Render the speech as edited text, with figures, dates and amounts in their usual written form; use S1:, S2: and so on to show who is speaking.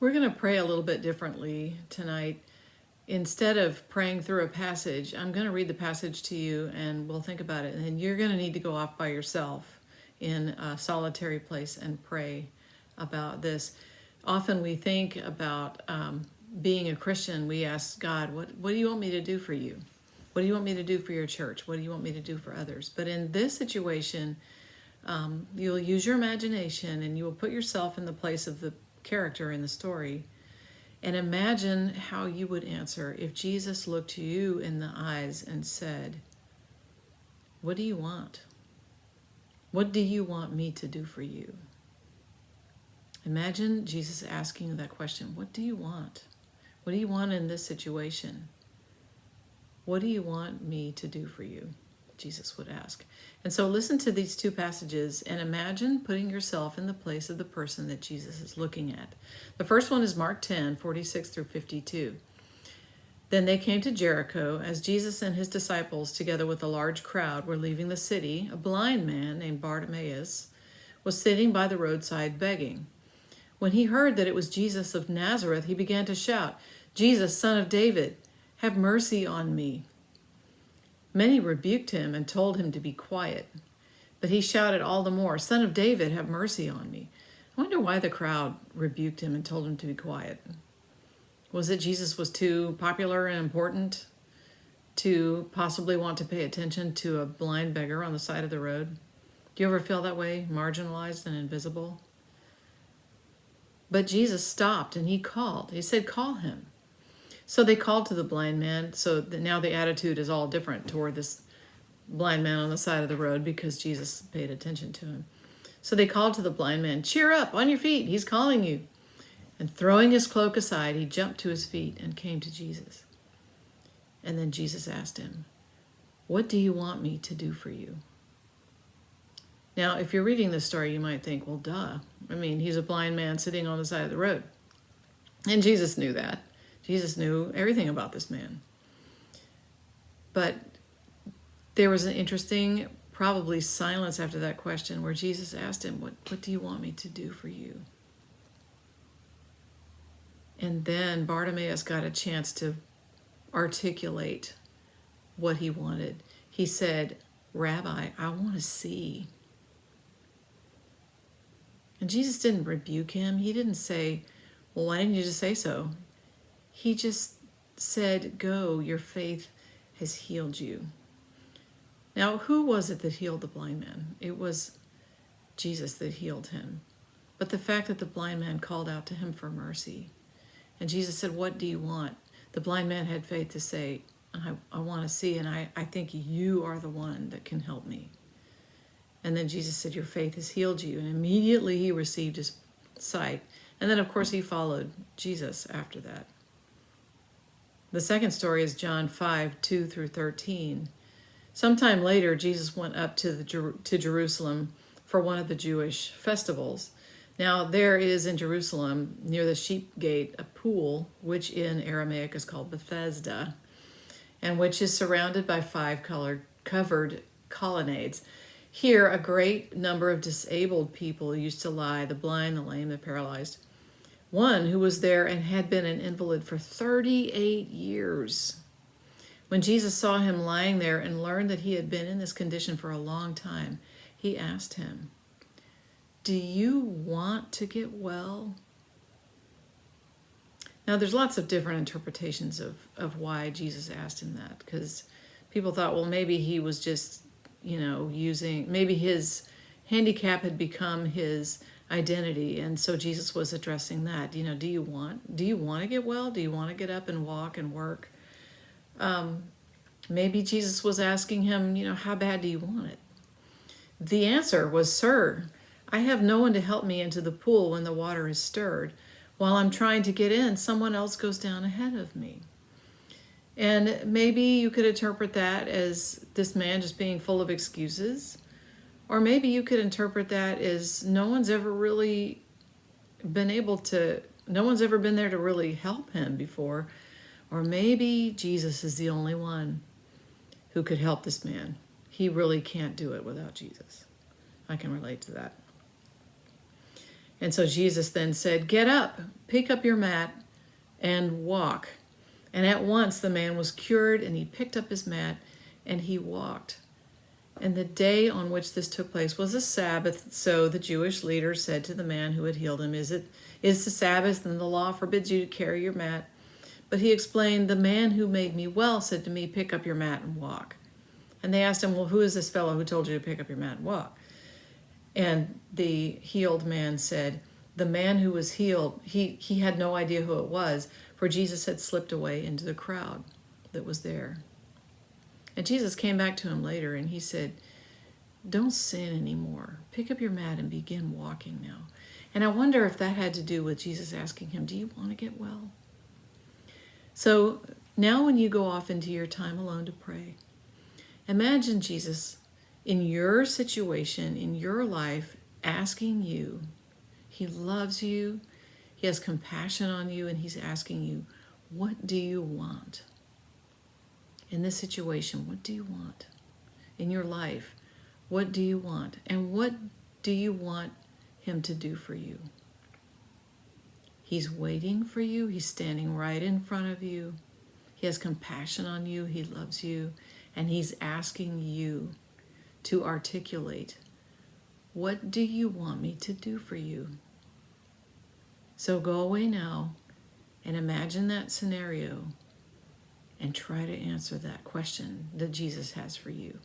S1: We're going to pray a little bit differently tonight. Instead of praying through a passage, I'm going to read the passage to you and we'll think about it. And then you're going to need to go off by yourself in a solitary place and pray about this. Often we think about being a Christian, we ask God, what do you want me to do for you? What do you want me to do for your church? What do you want me to do for others? But in this situation, you'll use your imagination and you will put yourself in the place of the character in the story and imagine how you would answer if Jesus looked you in the eyes and said, what do you want? What do you want me to do for you? Imagine Jesus asking you that question. What do you want? What do you want in this situation? What do you want me to do for you? Jesus would ask. And so listen to these two passages and imagine putting yourself in the place of the person that Jesus is looking at. The first one is Mark 10, 46 through 52. Then they came to Jericho. As Jesus and his disciples, together with a large crowd, were leaving the city, a blind man named Bartimaeus was sitting by the roadside begging. When he heard that it was Jesus of Nazareth, he began to shout, Jesus, Son of David, have mercy on me. Many rebuked him and told him to be quiet, but he shouted all the more, Son of David, have mercy on me. I wonder why the crowd rebuked him and told him to be quiet. Was it Jesus was too popular and important to possibly want to pay attention to a blind beggar on the side of the road? Do you ever feel that way, marginalized and invisible? But Jesus stopped and he called. He said, call him. So they called to the blind man. So now the attitude is all different toward this blind man on the side of the road because Jesus paid attention to him. So they called to the blind man, cheer up, on your feet, he's calling you. And throwing his cloak aside, he jumped to his feet and came to Jesus. And then Jesus asked him, what do you want me to do for you? Now, if you're reading this story, you might think, well, duh. I mean, he's a blind man sitting on the side of the road. And Jesus knew that. Jesus knew everything about this man. But there was an interesting, probably silence after that question where Jesus asked him, what do you want me to do for you? And then Bartimaeus got a chance to articulate what he wanted. He said, Rabbi, I want to see. And Jesus didn't rebuke him. He didn't say, well, why didn't you just say so? He just said, go, your faith has healed you. Now, who was it that healed the blind man? It was Jesus that healed him. But the fact that the blind man called out to him for mercy, and Jesus said, what do you want? The blind man had faith to say, I want to see, and I think you are the one that can help me. And then Jesus said, your faith has healed you. And immediately he received his sight. And then, of course, he followed Jesus after that. The second story is John 5, 2 through 13. Sometime later, Jesus went up to Jerusalem for one of the Jewish festivals. Now, there is in Jerusalem, near the sheep gate, a pool, which in Aramaic is called Bethesda, and which is surrounded by 5 covered colonnades. Here, a great number of disabled people used to lie, the blind, the lame, the paralyzed. One who was there and had been an invalid for 38 years. When Jesus saw him lying there and learned that he had been in this condition for a long time, he asked him, do you want to get well? Now, there's lots of different interpretations of why Jesus asked him that, because people thought, well, maybe he was just, maybe his handicap had become his identity, and so Jesus was addressing that. Do you want to get well? Do you want to get up and walk and work? Maybe Jesus was asking him, how bad do you want it? The answer was, sir, I have no one to help me into the pool when the water is stirred. While I'm trying to get in, someone else goes down ahead of me. And maybe you could interpret that as this man just being full of excuses. Or maybe you could interpret that as no one's ever been there to really help him before. Or maybe Jesus is the only one who could help this man. He really can't do it without Jesus. I can relate to that. And so Jesus then said, get up, pick up your mat and walk. And at once the man was cured, and he picked up his mat and he walked. And the day on which this took place was a Sabbath, so the Jewish leaders said to the man who had healed him, Is the Sabbath, and the law forbids you to carry your mat? But he explained, The man who made me well said to me, Pick up your mat and walk. And they asked him, Well, who is this fellow who told you to pick up your mat and walk? And the healed man said, The man who was healed, he had no idea who it was, for Jesus had slipped away into the crowd that was there. And Jesus came back to him later and he said, Don't sin anymore. Pick up your mat and begin walking now. And I wonder if that had to do with Jesus asking him, Do you want to get well? So now when you go off into your time alone to pray, imagine Jesus in your situation, in your life, asking you. He loves you. He has compassion on you, and he's asking you, What do you want? In this situation, what do you want? In your life, what do you want? And what do you want him to do for you? He's waiting for you. He's standing right in front of you. He has compassion on you. He loves you. And he's asking you to articulate, What do you want me to do for you? So go away now and imagine that scenario and try to answer that question that Jesus has for you.